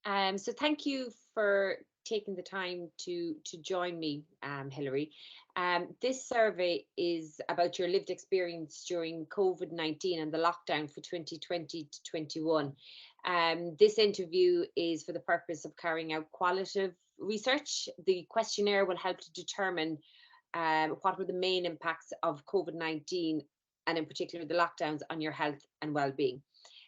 So thank you for taking the time to join me, Hilary. This survey is about your lived experience during COVID-19 and the lockdown for 2020 to 21. This interview is for the purpose of carrying out qualitative research. The questionnaire will help to determine what were the main impacts of COVID-19 and in particular the lockdowns on your health and well-being.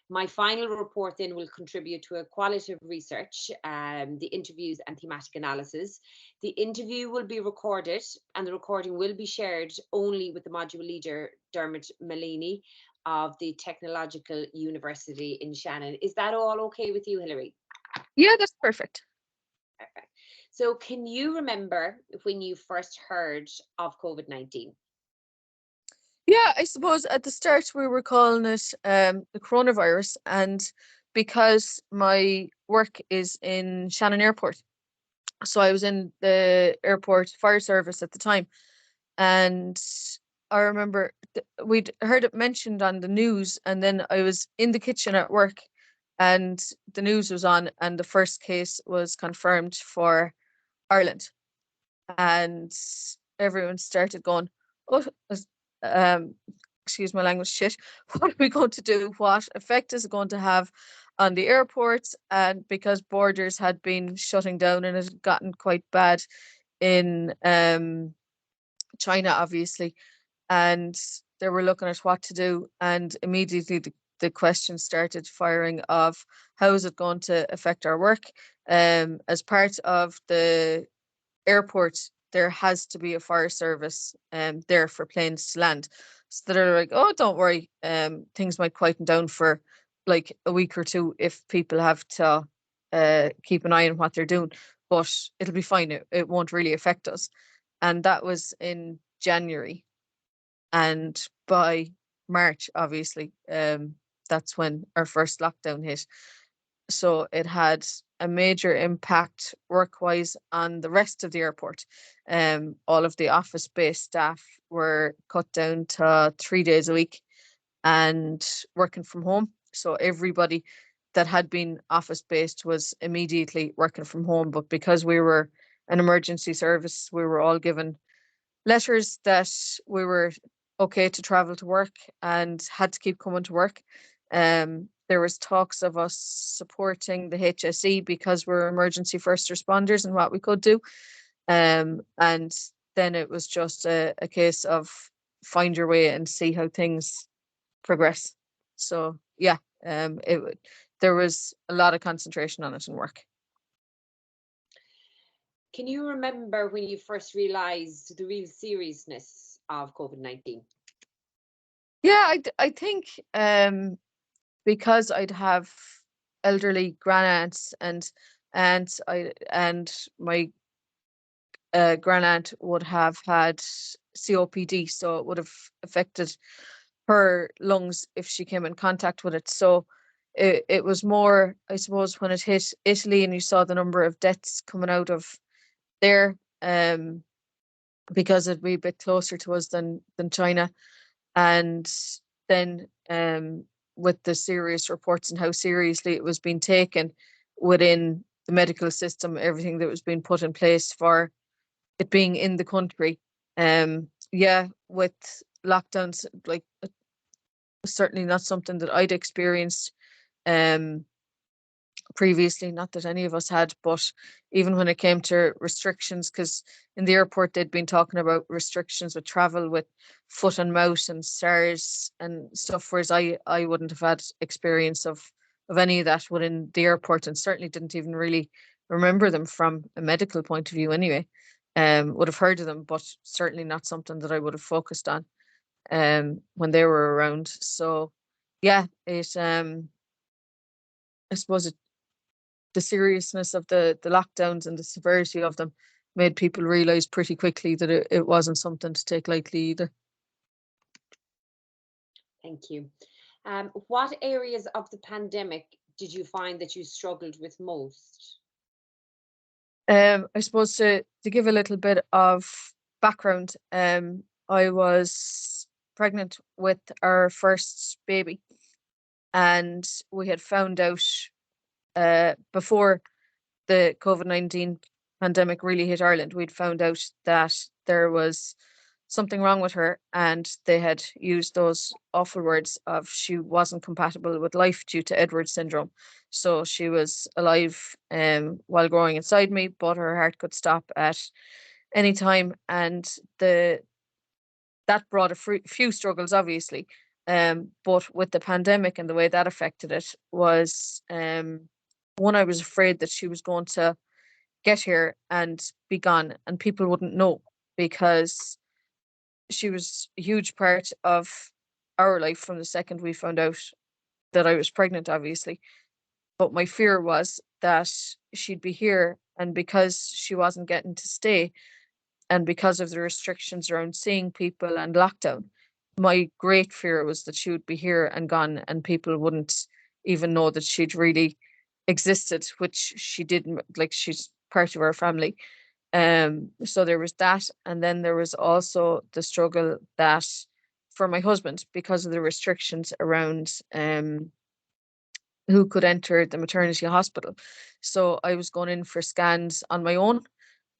My final report then will contribute to a qualitative research, the interviews and thematic analysis. The interview will be recorded and the recording will be shared only with the module leader, Dermot Malini of the Technological University in Shannon. Is that all okay with you, Hilary? Yeah, that's perfect. Perfect. So can you remember when you first heard of COVID-19? Yeah, I suppose at the start we were calling it the coronavirus, and because my work is in Shannon Airport, so I was in the airport fire service at the time, and I remember we'd heard it mentioned on the news, and then I was in the kitchen at work, and the news was on, and the first case was confirmed for Ireland, and everyone started going, "Oh, um, excuse my language, shit. What are we going to do? What effect is it going to have on the airports?" And because borders had been shutting down and it had gotten quite bad in China, obviously, and they were looking at what to do, and immediately the question started firing of how is it going to affect our work. As part of the airport, there has to be a fire service there for planes to land. So they're like, oh, don't worry, things might quieten down for like a week or two if people have to keep an eye on what they're doing, but it'll be fine. It won't really affect us. And that was in January. And by March, obviously, that's when our first lockdown hit. So it had a major impact work-wise on the rest of the airport. All of the office-based staff were cut down to 3 days a week and working from home. So everybody that had been office-based was immediately working from home. But because we were an emergency service, we were all given letters that we were okay to travel to work and had to keep coming to work. There was talks of us supporting the HSE because we're emergency first responders and what we could do. And then it was just a case of find your way and see how things progress. So yeah, there was a lot of concentration on it in work. Can you remember when you first realized the real seriousness of COVID-19? Yeah, I think because I'd have elderly grandaunts and aunts, and my grandaunt would have had COPD, so it would have affected her lungs if she came in contact with it. So it was more, I suppose, when it hit Italy and you saw the number of deaths coming out of there, because it'd be a bit closer to us than China. And then with the serious reports and how seriously it was being taken within the medical system, everything that was being put in place for it being in the country. Yeah, with lockdowns, like certainly not something that I'd experienced um previously, not that any of us had, but even when it came to restrictions, because in the airport they'd been talking about restrictions with travel with foot and mouth and SARS and stuff, whereas I wouldn't have had experience of any of that within the airport, and certainly didn't even really remember them from a medical point of view anyway. Would have heard of them, but certainly not something that I would have focused on when they were around. So yeah, it I suppose the seriousness of the lockdowns and the severity of them made people realize pretty quickly that it wasn't something to take lightly either. Thank you. What areas of the pandemic did you find that you struggled with most? I suppose to give a little bit of background, I was pregnant with our first baby, and we had found out before the COVID-19 pandemic really hit Ireland, we'd found out that there was something wrong with her, and they had used those awful words of she wasn't compatible with life due to Edwards syndrome. So she was alive while growing inside me, but her heart could stop at any time, and that brought a few struggles, obviously. But with the pandemic and the way that affected it was, one, I was afraid that she was going to get here and be gone, and people wouldn't know, because she was a huge part of our life from the second we found out that I was pregnant, obviously. But my fear was that she'd be here, and because she wasn't getting to stay, and because of the restrictions around seeing people and lockdown, my great fear was that she would be here and gone, and people wouldn't even know that she'd really existed, which she didn't. Like, she's part of our family. So there was that, and then there was also the struggle that for my husband, because of the restrictions around who could enter the maternity hospital. So I was going in for scans on my own,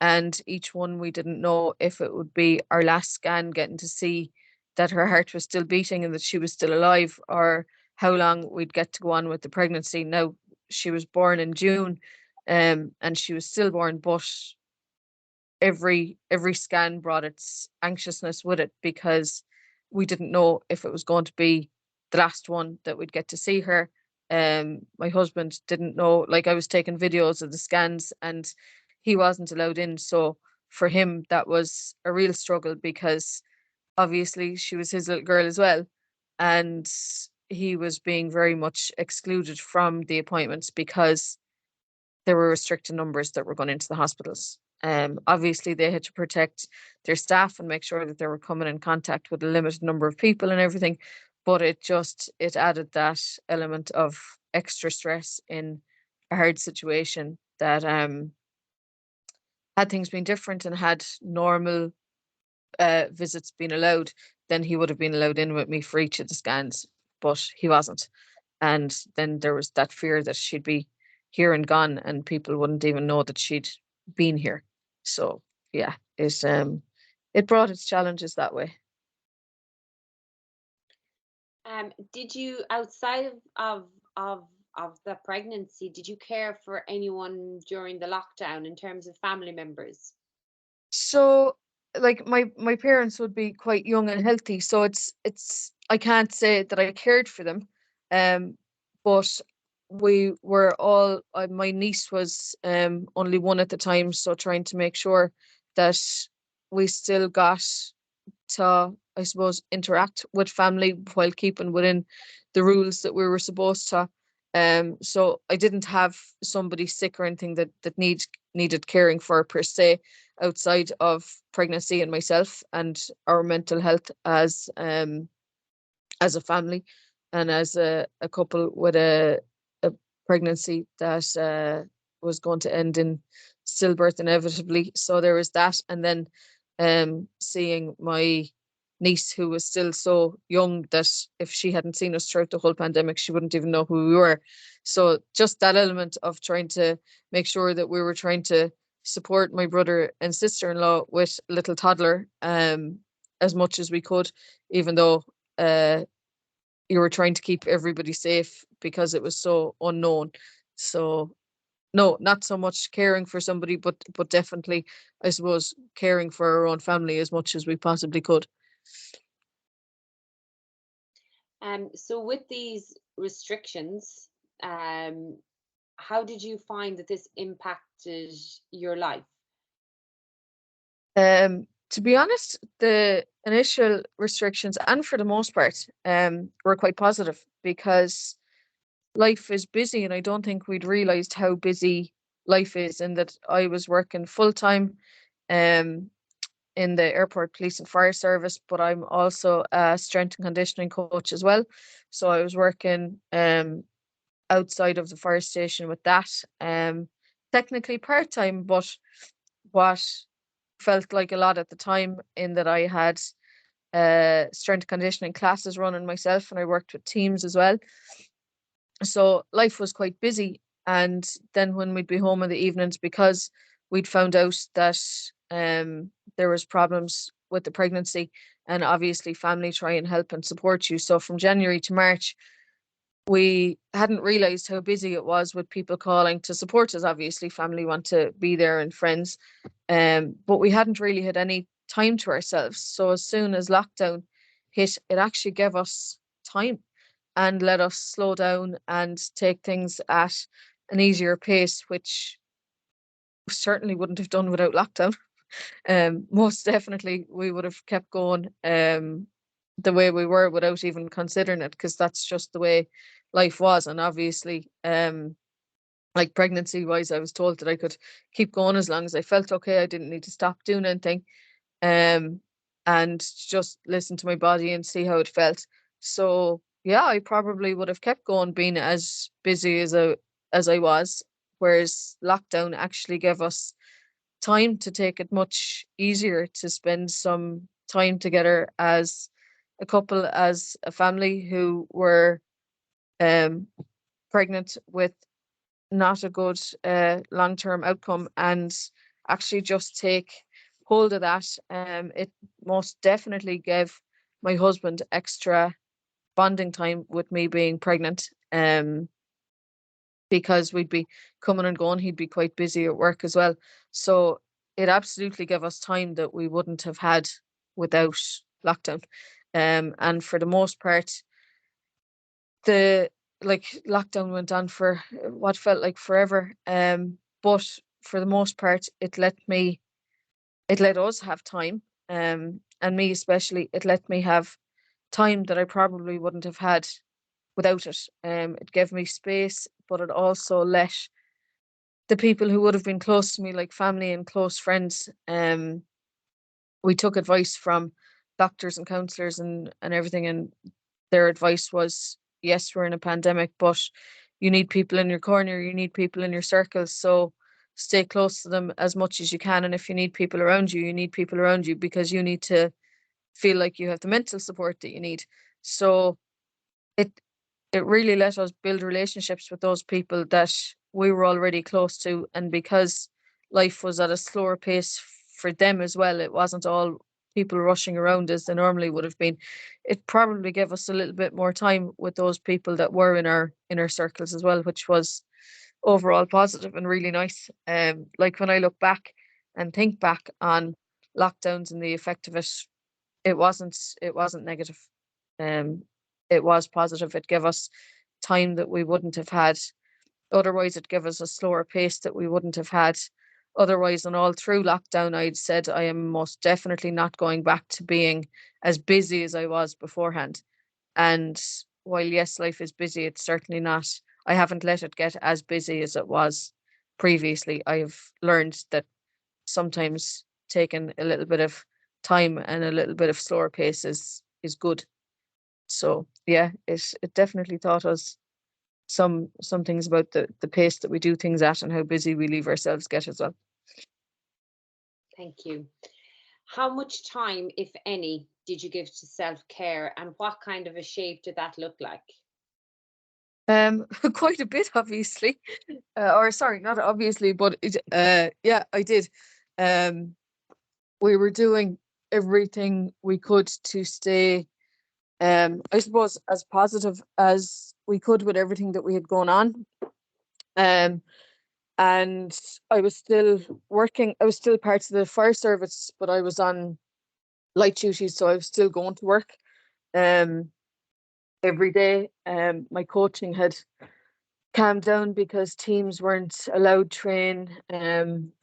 and each one we didn't know if it would be our last scan, getting to see that her heart was still beating and that she was still alive, or how long we'd get to go on with the pregnancy. Now, she was born in June, and she was stillborn, but every scan brought its anxiousness with it, because we didn't know if it was going to be the last one that we'd get to see her. My husband didn't know. Like, I was taking videos of the scans and he wasn't allowed in, so for him that was a real struggle, because obviously she was his little girl as well, and he was being very much excluded from the appointments because there were restricted numbers that were going into the hospitals. Obviously, they had to protect their staff and make sure that they were coming in contact with a limited number of people and everything. But it added that element of extra stress in a hard situation, that had things been different and had normal visits been allowed, then he would have been allowed in with me for each of the scans, but he wasn't. And then there was that fear that she'd be here and gone, and people wouldn't even know that she'd been here. So yeah, it brought its challenges that way. Did you, outside of the pregnancy, did you care for anyone during the lockdown in terms of family members? So, like, my parents would be quite young and healthy, so it's I can't say that I cared for them, but we were all, my niece was only one at the time, so trying to make sure that we still got to, I suppose, interact with family while keeping within the rules that we were supposed to. So I didn't have somebody sick or anything that needed caring for per se, outside of pregnancy and myself and our mental health as a family, and as a couple with a pregnancy that was going to end in stillbirth inevitably. So there was that, and then seeing my niece, who was still so young that if she hadn't seen us throughout the whole pandemic, she wouldn't even know who we were. So just that element of trying to make sure that we were trying to support my brother and sister-in-law with little toddler as much as we could, even though you were trying to keep everybody safe because it was so unknown. So no, not so much caring for somebody, but definitely, I suppose, caring for our own family as much as we possibly could. So with these restrictions, how did you find that this impacted your life? To be honest, the initial restrictions, and for the most part, were quite positive, because life is busy, and I don't think we'd realized how busy life is, and that I was working full time um, in the airport police and fire service, but I'm also a strength and conditioning coach as well. So I was working outside of the fire station with that, technically part time, but what felt like a lot at the time, in that I had strength and conditioning classes running myself, and I worked with teams as well. So life was quite busy, And then when we'd be home in the evenings, because we'd found out that there was problems with the pregnancy, and obviously family try and help and support you. So from January to March, we hadn't realized how busy it was with people calling to support us. Obviously, family want to be there and friends, but we hadn't really had any time to ourselves. So as soon as lockdown hit, it actually gave us time and let us slow down and take things at an easier pace, which certainly wouldn't have done without lockdown. Most definitely we would have kept going the way we were without even considering it, because that's just the way life was. And obviously, like pregnancy wise, I was told that I could keep going as long as I felt okay. I didn't need to stop doing anything, and just listen to my body and see how it felt. So yeah, I probably would have kept going being as busy as I was, whereas lockdown actually gave us time to take it much easier, to spend some time together as a couple, as a family who were um, pregnant with not a good long-term outcome, and actually just take hold of that. It most definitely gave my husband extra bonding time with me being pregnant, because we'd be coming and going. He'd be quite busy at work as well. So it absolutely gave us time that we wouldn't have had without lockdown. And for the most part, the lockdown went on for what felt like forever. But for the most part, it let us have time. And me especially, it let me have time that I probably wouldn't have had without it. It gave me space, but it also let the people who would have been close to me, like family and close friends, we took advice from doctors and counselors and everything, and their advice was, yes, we're in a pandemic, but you need people in your corner, you need people in your circles, so stay close to them as much as you can. And if you need people around you, you need people around you, because you need to feel like you have the mental support that you need. So it it really let us build relationships with those people that we were already close to. And because life was at a slower pace for them as well, it wasn't all people rushing around as they normally would have been. It probably gave us a little bit more time with those people that were in our inner circles as well, which was overall positive and really nice. Like when I look back and think back on lockdowns and the effect of it, it wasn't negative. Um, it was positive. It gave us time that we wouldn't have had. Otherwise, it gave us a slower pace that we wouldn't have had otherwise. And all through lockdown, I'd said I am most definitely not going back to being as busy as I was beforehand. And while yes, life is busy, it's certainly not. I haven't let it get as busy as it was previously. I've learned that sometimes taking a little bit of time and a little bit of slower pace is good. So yeah, it definitely taught us some things about the pace that we do things at and how busy we leave ourselves get as well. Thank you. How much time, if any, did you give to self-care, and what kind of a shape did that look like? Quite a bit, obviously, or sorry, not obviously, but yeah, I did. Um, we were doing everything we could to stay, I suppose, as positive as we could with everything that we had going on. Um, and I was still working. I was still part of the fire service, but I was on light duties, so I was still going to work um every day. My coaching had calmed down because teams weren't allowed train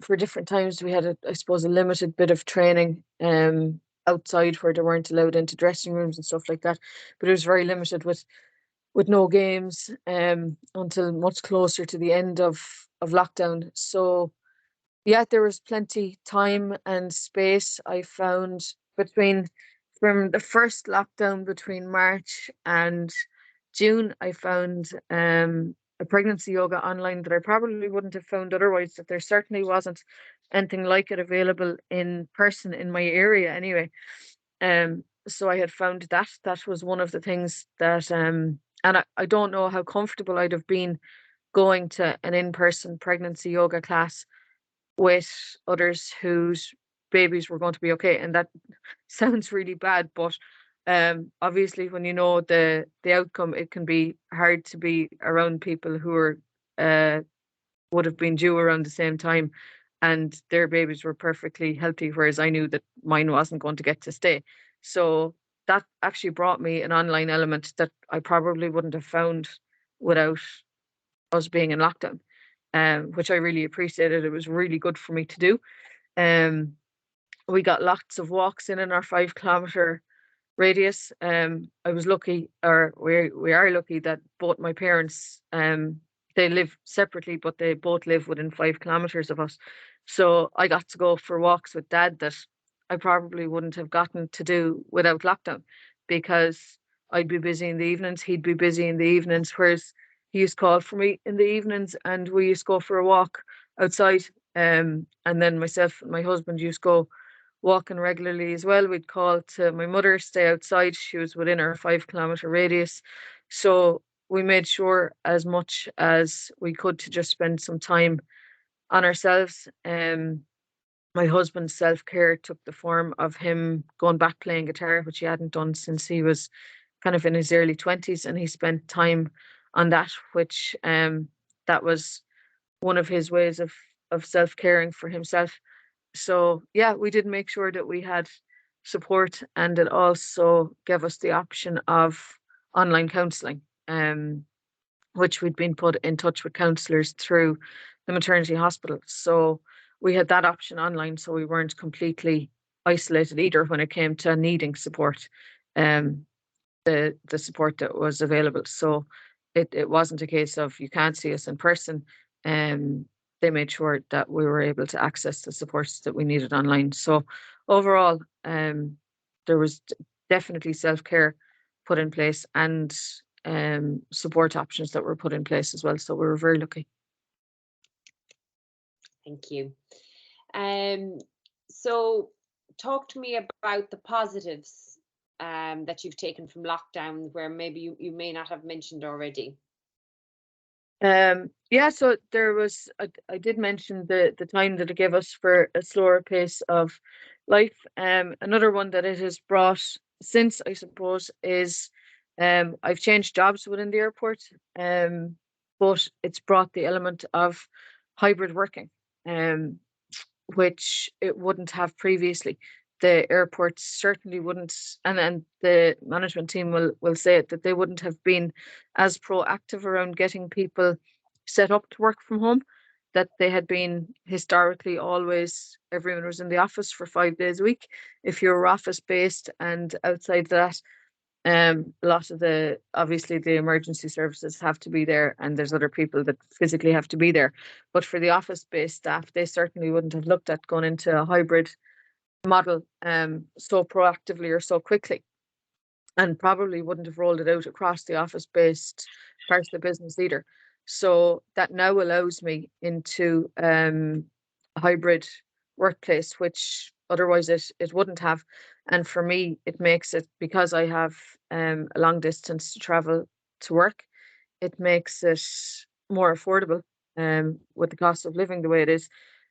for different times. We had I suppose a limited bit of training outside where they weren't allowed into dressing rooms and stuff like that. But it was very limited with no games until much closer to the end of lockdown. So yeah, there was plenty time and space. I found between from the first lockdown between March and June, I found a pregnancy yoga online that I probably wouldn't have found otherwise. That there certainly wasn't anything like it available in person in my area anyway. So I had found that was one of the things that and I don't know how comfortable I'd have been going to an in-person pregnancy yoga class with others whose babies were going to be okay. And that sounds really bad, but obviously when you know the outcome, it can be hard to be around people who are would have been due around the same time and their babies were perfectly healthy, whereas I knew that mine wasn't going to get to stay. So that actually brought me an online element that I probably wouldn't have found without us being in lockdown, which I really appreciated. It was really good for me to do. We got lots of walks in our 5 kilometer radius. I was lucky, or we are lucky, that both my parents, they live separately, but they both live within 5 kilometers of us. So I got to go for walks with Dad that I probably wouldn't have gotten to do without lockdown, because I'd be busy in the evenings, he'd be busy in the evenings, whereas he used to call for me in the evenings and we used to go for a walk outside. And then myself and my husband used to go walking regularly as well. We'd call to my mother, stay outside. She was within our 5 kilometer radius. So we made sure as much as we could to just spend some time on ourselves. My husband's self-care took the form of him going back playing guitar, which he hadn't done since he was kind of in his early 20s, and he spent time on that, which that was one of his ways of self-caring for himself. So yeah, we did make sure that we had support, and it also gave us the option of online counselling, which we'd been put in touch with counsellors through the maternity hospital. So we had that option online, so we weren't completely isolated either when it came to needing support, the support that was available. So it wasn't a case of you can't see us in person. They made sure that we were able to access the supports that we needed online. So overall, there was definitely self-care put in place, and support options that were put in place as well. So we were very lucky. Thank you. So talk to me about the positives that you've taken from lockdown, where maybe you may not have mentioned already. Yeah, so there was, I did mention the time that it gave us for a slower pace of life. Another one that it has brought since, I suppose, is I've changed jobs within the airport, but it's brought the element of hybrid working, which it wouldn't have previously. The airports certainly wouldn't, and the management team will say it, that they wouldn't have been as proactive around getting people set up to work from home, that they had been historically always, everyone was in the office for 5 days a week. If you're office based, and outside that, a lot of obviously the emergency services have to be there, and there's other people that physically have to be there. But for the office based staff, they certainly wouldn't have looked at going into a hybrid model so proactively or so quickly, and probably wouldn't have rolled it out across the office based parts of the business either. So that now allows me into a hybrid workplace, which otherwise it wouldn't have. And for me, it makes it, because I have a long distance to travel to work, it makes it more affordable with the cost of living the way it is.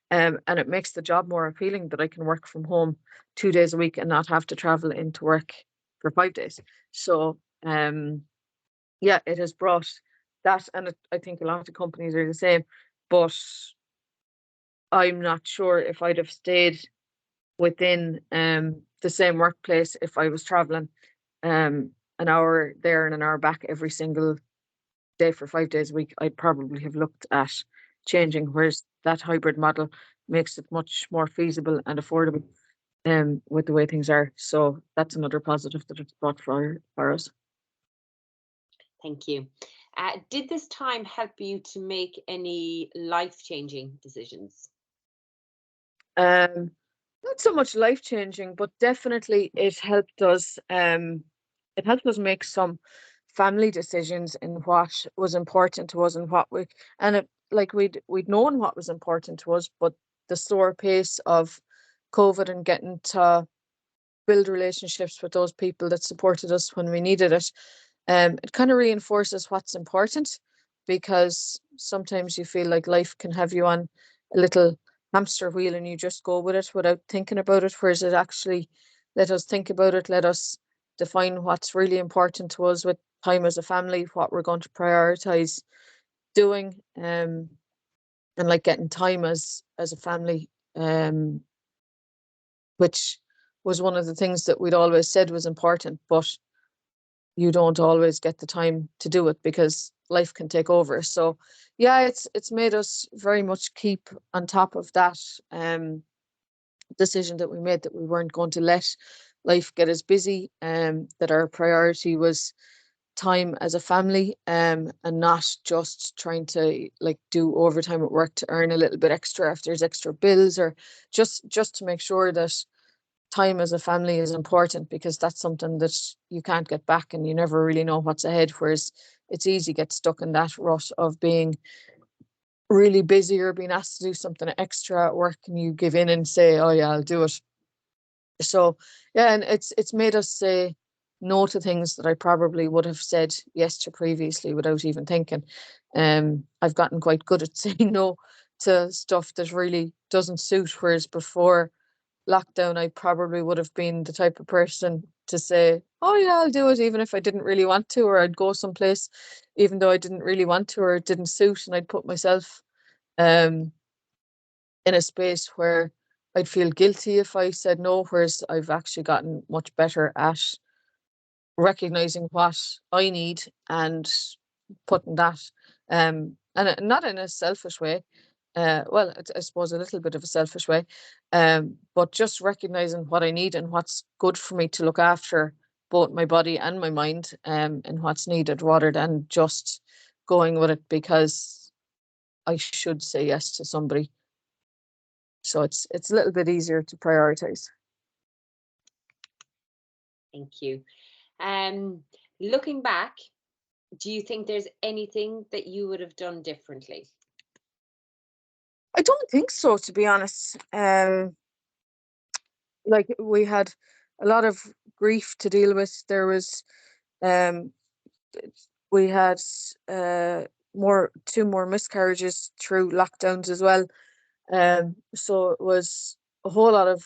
And it makes the job more appealing, that I can work from home 2 days a week and not have to travel into work for 5 days. So yeah, it has brought that, and I think a lot of companies are the same, but I'm not sure if I'd have stayed within the same workplace if I was traveling an hour there and an hour back every single day for 5 days a week. I'd probably have looked at changing, whereas that hybrid model makes it much more feasible and affordable with the way things are. So that's another positive that it's brought for us. Thank you. Did this time help you to make any life-changing decisions? Not so much life-changing, but definitely it helped us. It helped us make some family decisions in what was important to us, and what we, and it, like we'd known what was important to us, but the slower pace of COVID and getting to build relationships with those people that supported us when we needed it, it kind of reinforces what's important. because sometimes you feel like life can have you on a little hamster wheel and you just go with it without thinking about it, whereas it actually let us think about it, let us define what's really important to us with time as a family, what we're going to prioritize doing, and like getting time as a family, which was one of the things that we'd always said was important, but you don't always get the time to do it because life can take over. So yeah, it's made us very much keep on top of that decision that we made, that we weren't going to let life get as busy, that our priority was time as a family, and not just trying to like do overtime at work to earn a little bit extra if there's extra bills, or just to make sure that time as a family is important, because that's something that you can't get back and you never really know what's ahead. Whereas it's easy to get stuck in that rut of being really busy or being asked to do something extra at work and you give in and say, oh yeah, I'll do it. So yeah, and it's made us say no to things that I probably would have said yes to previously without even thinking. I've gotten quite good at saying no to stuff that really doesn't suit, whereas before lockdown I probably would have been the type of person to say, oh yeah, I'll do it even if I didn't really want to, or I'd go someplace even though I didn't really want to or it didn't suit, and I'd put myself in a space where I'd feel guilty if I said no, whereas I've actually gotten much better at recognizing what I need and putting that, and not in a selfish way. Well, I suppose a little bit of a selfish way, but just recognizing what I need and what's good for me to look after both my body and my mind, and what's needed, rather than just going with it because I should say yes to somebody. So it's a little bit easier to prioritize. Thank you. Looking back, do you think there's anything that you would have done differently? I don't think so, to be honest. Like we had a lot of grief to deal with. There was, um, we had two more miscarriages through lockdowns as well. So it was a whole lot of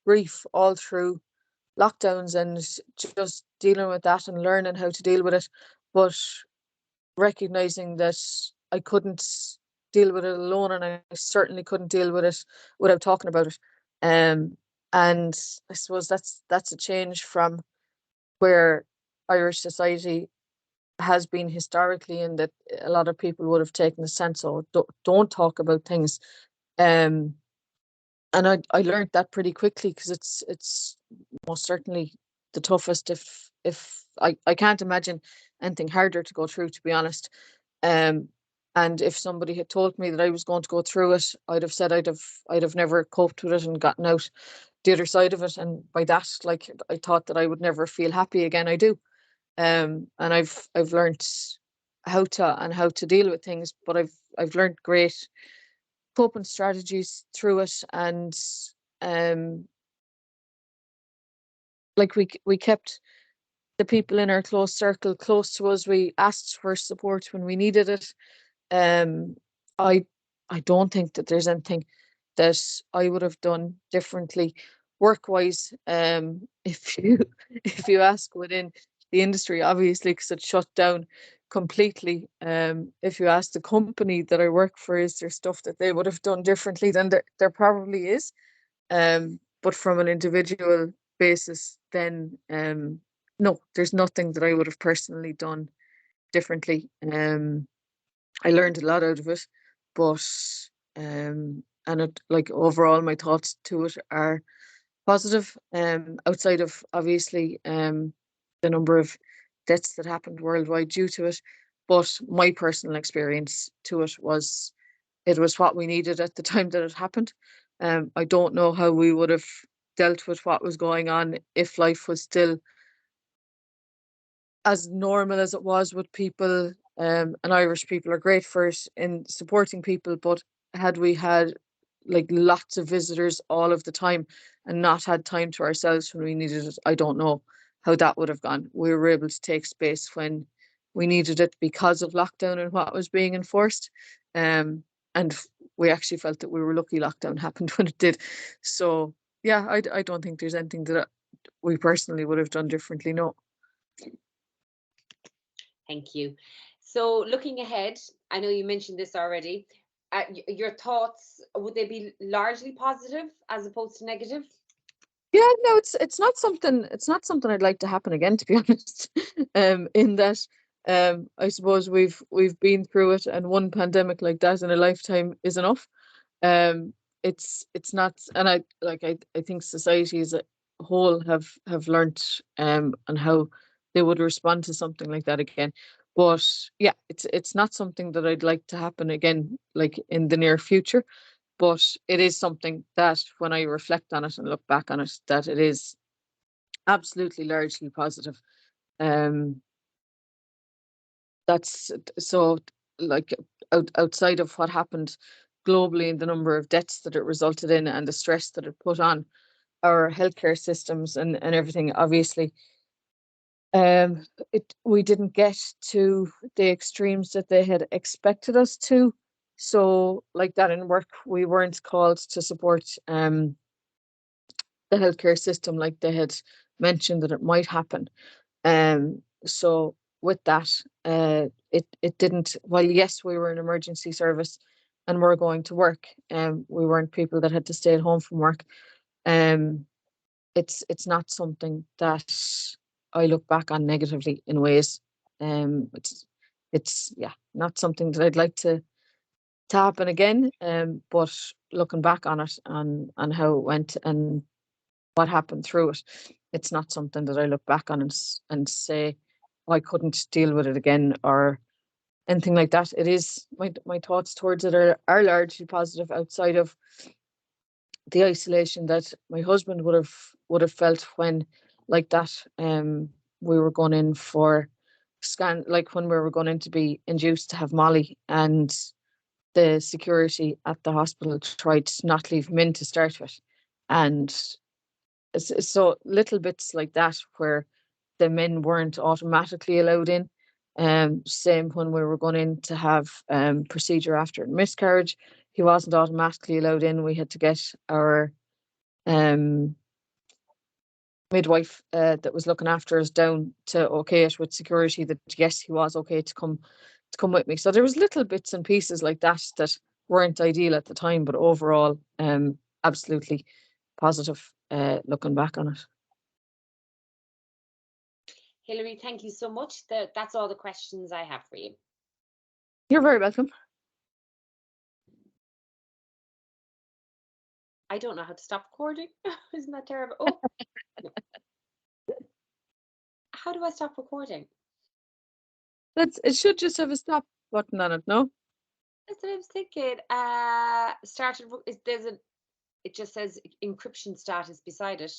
grief all through lockdowns, and just dealing with that and learning how to deal with it, but recognizing that I couldn't deal with it alone, and I certainly couldn't deal with it without talking about it. And I suppose that's a change from where Irish society has been historically, in that a lot of people would have taken the sense, oh, don't talk about things. Um, and I learned that pretty quickly, because it's most certainly the toughest. If I can't imagine anything harder to go through, to be honest. Um, and if somebody had told me that I was going to go through it, I'd have said I'd have never coped with it and gotten out the other side of it. And by that, like, I thought that I would never feel happy again. I do. And I've learned how to deal with things, but I've learned great coping strategies through it. And um like we kept the people in our close circle close to us. We asked for support when we needed it. um I I don't think that there's anything that I would have done differently work wise. If you if you ask within the industry, obviously, because it shut down completely. If you ask the company that I work for, is there stuff that they would have done differently? Then there probably is. But from an individual basis, then no, there's nothing that I would have personally done differently. I learned a lot out of it, but and it, like, overall my thoughts to it are positive. Outside of, obviously, the number of deaths that happened worldwide due to it, but my personal experience to it was what we needed at the time that it happened. I don't know how we would have dealt with what was going on if life was still as normal as it was with people. And Irish people are great for it in supporting people, but had we had like lots of visitors all of the time and not had time to ourselves when we needed it, I don't know how that would have gone. We were able to take space when we needed it because of lockdown and what was being enforced. And we actually felt that we were lucky lockdown happened when it did. So yeah, I don't think there's anything that we personally would have done differently, no. Thank you. So looking ahead, I know you mentioned this already. Your thoughts, would they be largely positive as opposed to negative? Yeah, no, it's not something I'd like to happen again, to be honest. In that, I suppose we've been through it, and one pandemic like that in a lifetime is enough. Um, it's not, and I think society as a whole have learnt on how they would respond to something like that again. But yeah, it's not something that I'd like to happen again, like in the near future. But it is something that when I reflect on it and look back on it, that it is absolutely largely positive. Um, that's so like outside of what happened globally and the number of deaths that it resulted in and the stress that it put on our healthcare systems and everything, obviously, we didn't get to the extremes that they had expected us to. So like that in work, we weren't called to support the healthcare system like they had mentioned that it might happen. So with that, it didn't. While yes, we were an emergency service, and we're going to work. We weren't people that had to stay at home from work. Um, it's not something that I look back on negatively in ways. It's yeah, not something that I'd like to happen again. But looking back on it and how it went and what happened through it, it's not something that I look back on and say, oh, I couldn't deal with it again or anything like that. It is my thoughts towards it are largely positive outside of the isolation that my husband would have felt when like that we were going in for scan, like when we were going in to be induced to have Molly, and the security at the hospital tried to not leave him in to start with. And so little bits like that where the men weren't automatically allowed in. Same when we were going in to have procedure after a miscarriage, he wasn't automatically allowed in. We had to get our um, midwife that was looking after us down to okay it with security that yes, he was okay to come with me. So there was little bits and pieces like that that weren't ideal at the time, but overall, absolutely positive looking back on it. Hilary, thank you so much. That's all the questions I have for you. You're very welcome. I don't know how to stop recording. Isn't that terrible? Oh, no. How do I stop recording? It should just have a stop button on it, no? That's what I was thinking. Started. It just says encryption status beside it.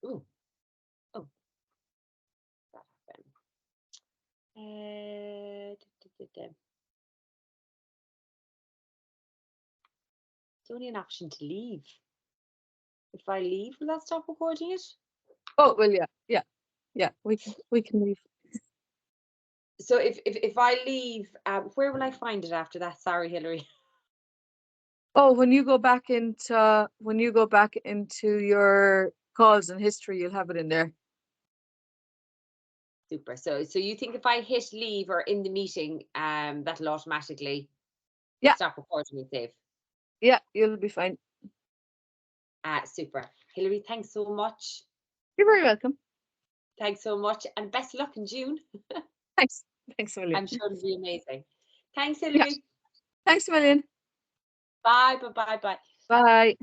Ooh. Oh. That happened. It's only an option to leave. If I leave, will that stop recording it? Oh well, yeah. We can leave. So if I leave, where will I find it after that? Sorry, Hilary. Oh, when you go back into your calls and history, you'll have it in there. Super. So you think if I hit leave or in the meeting, that'll automatically stop recording and save? Yeah, you'll be fine. Super. Hilary, thanks so much. You're very welcome. Thanks so much, and best of luck in June. Thanks a million. I'm sure it'll be amazing. Thanks, Hilary. Yeah. Thanks a million. Bye. Bye.